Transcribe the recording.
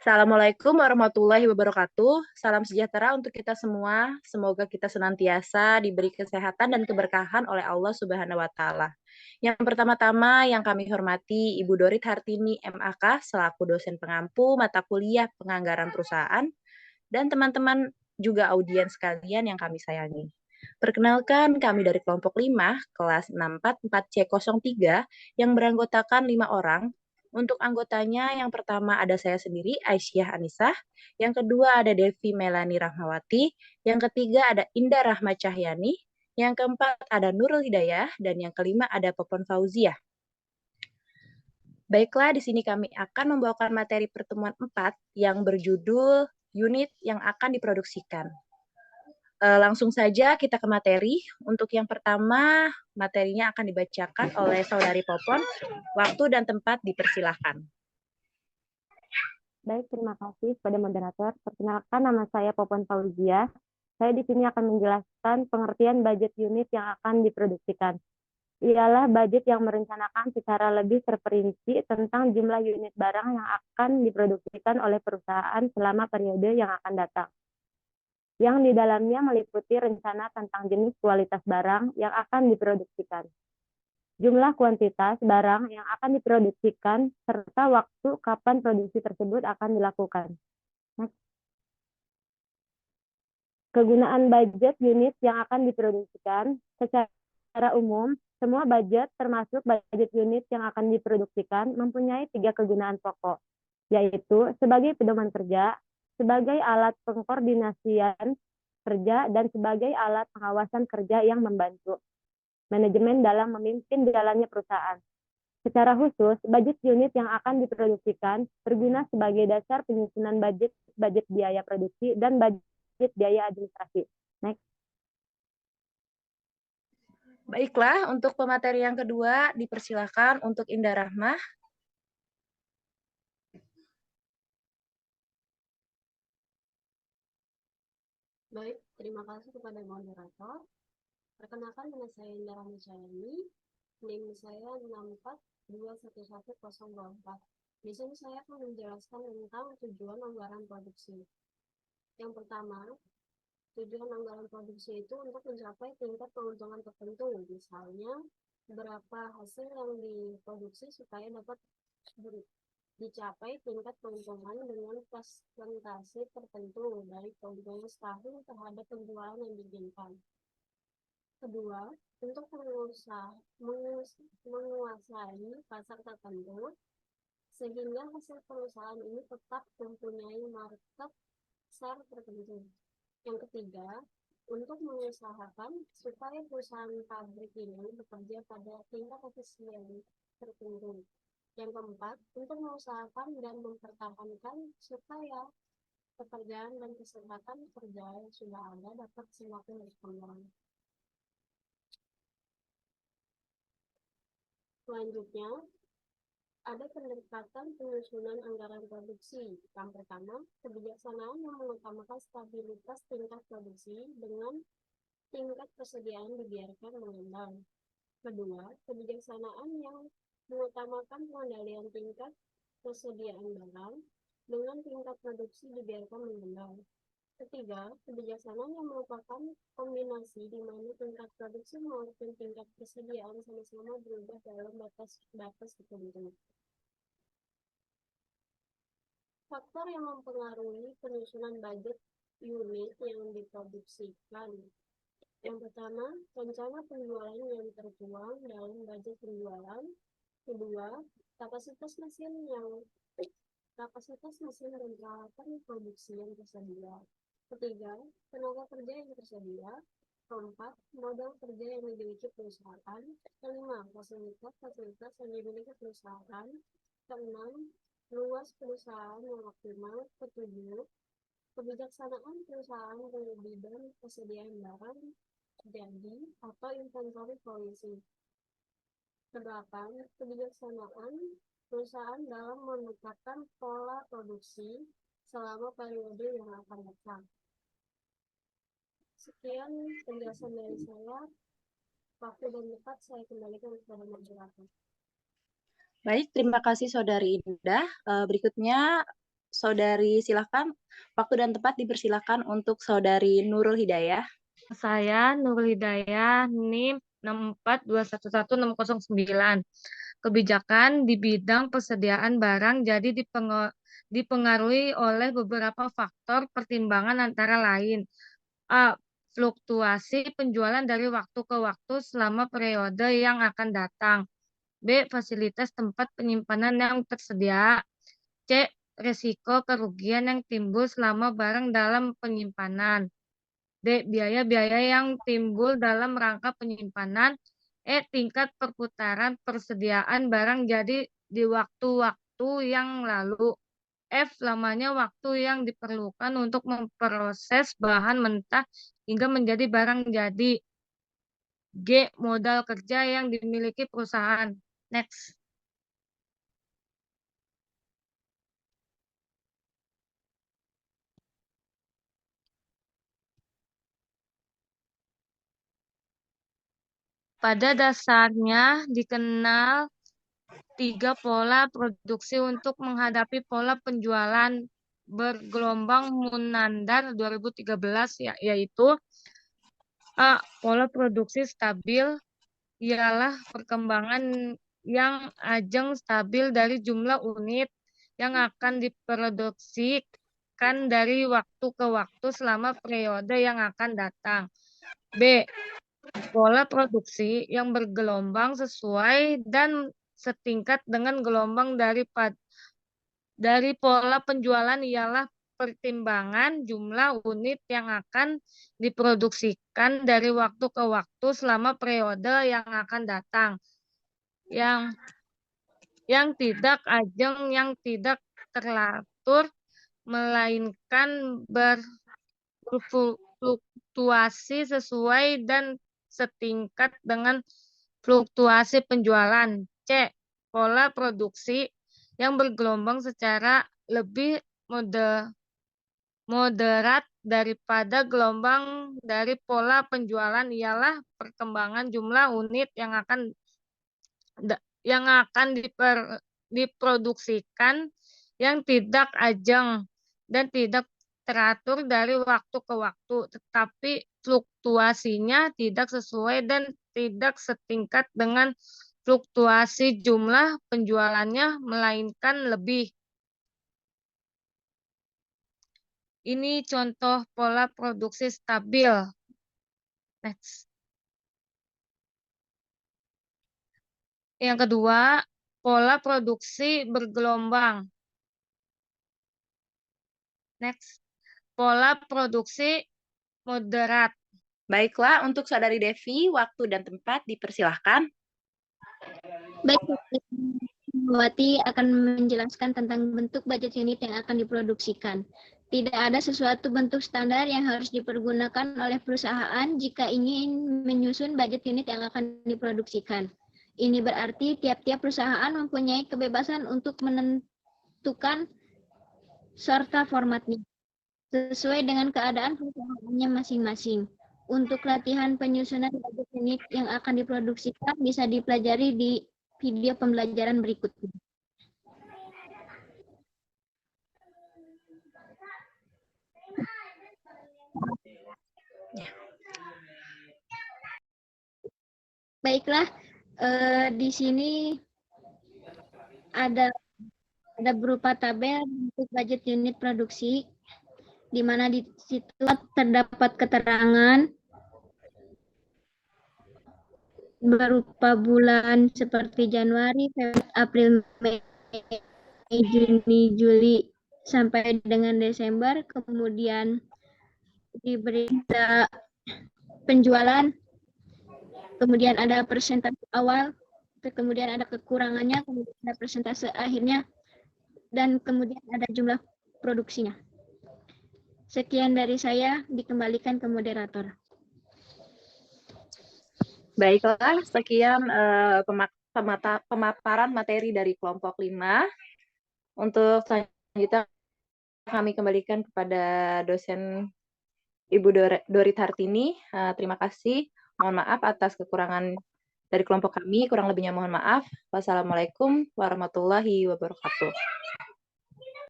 Assalamualaikum warahmatullahi wabarakatuh. Salam sejahtera untuk kita semua. Semoga kita senantiasa diberi kesehatan dan keberkahan oleh Allah Subhanahu wa taala. Yang pertama-tama yang kami hormati Ibu Dorit Hartini MAK selaku dosen pengampu mata kuliah Penganggaran Perusahaan dan teman-teman juga audiens sekalian yang kami sayangi. Perkenalkan, kami dari kelompok 5, kelas 644C03, yang beranggotakan 5 orang. Untuk anggotanya, yang pertama ada saya sendiri, Aisyah Anisah. Yang kedua ada Devi Melani Rahmawati. Yang ketiga ada Indah Rahma Cahyani. Yang keempat ada Nurul Hidayah. Dan yang kelima ada Popon Fauzia. Baiklah, di sini kami akan membawakan materi pertemuan 4 yang berjudul unit yang akan diproduksikan. Langsung saja kita ke materi. Untuk yang pertama, materinya akan dibacakan oleh Saudari Popon. Waktu dan tempat dipersilahkan. Baik, terima kasih kepada moderator. Perkenalkan, nama saya Popon Fauzia. Saya di sini akan menjelaskan pengertian budget unit yang akan diproduksikan. Ialah budget yang merencanakan secara lebih terperinci tentang jumlah unit barang yang akan diproduksikan oleh perusahaan selama periode yang akan datang. Yang di dalamnya meliputi rencana tentang jenis kualitas barang yang akan diproduksikan, jumlah kuantitas barang yang akan diproduksikan, serta waktu kapan produksi tersebut akan dilakukan. Kegunaan budget unit yang akan diproduksikan. Secara umum, semua budget termasuk budget unit yang akan diproduksikan mempunyai 3 kegunaan pokok, yaitu sebagai pedoman kerja, sebagai alat pengkoordinasian kerja, dan sebagai alat pengawasan kerja yang membantu manajemen dalam memimpin jalannya perusahaan. Secara khusus, budget unit yang akan diproduksikan berguna sebagai dasar penyusunan budget biaya produksi dan budget biaya administrasi. Next. Baiklah, untuk pemateri yang kedua dipersilahkan untuk Indah Rahma. Baik, terima kasih kepada moderator. Perkenalkan, nama saya Indah Rahma Cahyani. NIM saya 6421104. Di sini saya akan menjelaskan tentang tujuan anggaran produksi. Yang pertama, tujuan anggaran produksi itu untuk mencapai tingkat keuntungan tertentu. Misalnya, berapa hasil yang diproduksi supaya dapat dicapai tingkat keuntungan dengan persentase tertentu dari keuntungan setahun terhadap penjualan yang diinginkan. Kedua, untuk menguasai pasar tertentu sehingga hasil perusahaan ini tetap mempunyai market share tertentu. Yang ketiga, untuk mengusahakan supaya perusahaan pabrik ini bekerja pada tingkat efisien tertentu. Yang keempat, untuk mengusahakan dan mempertahankan supaya pekerjaan dan kesehatan kerja yang sudah ada dapat semakin berkembang. Selanjutnya, ada pendekatan penyusunan anggaran produksi. Yang pertama, kebijaksanaan yang mengutamakan stabilitas tingkat produksi dengan tingkat persediaan dibiarkan mengembang. Kedua, kebijaksanaan yang mengutamakan pengendalian tingkat persediaan barang dengan tingkat produksi dibiarkan mengembang. Ketiga, kebijaksanaan yang merupakan kombinasi di mana tingkat produksi maupun tingkat persediaan sama-sama berubah dalam batas tertentu. Faktor yang mempengaruhi penyusunan budget unit yang diproduksikan. Yang pertama, rencana penjualan yang tertuang dalam budget penjualan. Kedua, kapasitas mesin dan peralatan produksi yang tersedia. Ketiga, tenaga kerja yang tersedia. Keempat, modal kerja yang dimiliki perusahaan. Kelima, fasilitas yang dimiliki perusahaan. Keenam, luas perusahaan yang optimal. Ketujuh, kebijaksanaan perusahaan terlebih dan persediaan barang jadi atau inventory policy. Kedelapan, kebijaksanaan perusahaan dalam menetapkan pola produksi selama periode yang akan datang. Sekian penjelasan dari saya. Waktu dan tempat saya kembalikan kepada moderator. Baik, terima kasih Saudari Indah. Berikutnya Saudari silakan. Waktu dan tempat dipersilakan untuk Saudari Nurul Hidayah. Saya Nurul Hidayah, NIM 642111609. Kebijakan di bidang persediaan barang jadi dipengaruhi oleh beberapa faktor pertimbangan antara lain. A. Fluktuasi penjualan dari waktu ke waktu selama periode yang akan datang. B. Fasilitas tempat penyimpanan yang tersedia. C. Risiko kerugian yang timbul selama barang dalam penyimpanan. D. Biaya-biaya yang timbul dalam rangka penyimpanan. E. Tingkat perputaran persediaan barang jadi di waktu-waktu yang lalu. F. Lamanya waktu yang diperlukan untuk memproses bahan mentah hingga menjadi barang jadi. G. Modal kerja yang dimiliki perusahaan. Next. Pada dasarnya dikenal 3 pola produksi untuk menghadapi pola penjualan bergelombang Munandar 2013, yaitu A. Pola produksi stabil ialah perkembangan yang ajeng stabil dari jumlah unit yang akan diproduksikan dari waktu ke waktu selama periode yang akan datang. B. Pola produksi yang bergelombang sesuai dan setingkat dengan gelombang dari pola penjualan ialah pertimbangan jumlah unit yang akan diproduksikan dari waktu ke waktu selama periode yang akan datang. Yang tidak ajeng, yang tidak teratur, melainkan berfluktuasi sesuai dan setingkat dengan fluktuasi penjualan. C. Pola produksi yang bergelombang secara lebih moderat daripada gelombang dari pola penjualan ialah perkembangan jumlah unit yang akan diproduksikan yang tidak ajeng dan tidak teratur dari waktu ke waktu, tetapi fluktuasinya tidak sesuai dan tidak setingkat dengan fluktuasi jumlah penjualannya, melainkan lebih. Ini contoh pola produksi stabil. Next. Yang kedua, pola produksi bergelombang. Next. Pola produksi moderat. Baiklah, untuk Saudari Devi, waktu dan tempat dipersilahkan. Baik, Wati akan menjelaskan tentang bentuk budget unit yang akan diproduksikan. Tidak ada sesuatu bentuk standar yang harus dipergunakan oleh perusahaan jika ingin menyusun budget unit yang akan diproduksikan. Ini berarti tiap-tiap perusahaan mempunyai kebebasan untuk menentukan serta formatnya sesuai dengan keadaan perusahaannya masing-masing. Untuk latihan penyusunan budget unit yang akan diproduksikan bisa dipelajari di video pembelajaran berikutnya. Baiklah, di sini ada berupa tabel untuk budget unit produksi, di mana di situ terdapat keterangan berupa bulan seperti Januari, Februari, April, Mei, Juni, Juli sampai dengan Desember, kemudian diberi penjualan, kemudian ada persentase awal, kemudian ada kekurangannya, kemudian ada persentase akhirnya, dan kemudian ada jumlah produksinya. Sekian dari saya, dikembalikan ke moderator. Baiklah, sekian pemaparan materi dari kelompok 5. Untuk selanjutnya kami kembalikan kepada dosen Ibu Dorit Hartini. Terima kasih. Mohon maaf atas kekurangan dari kelompok kami. Kurang lebihnya mohon maaf. Wassalamualaikum warahmatullahi wabarakatuh.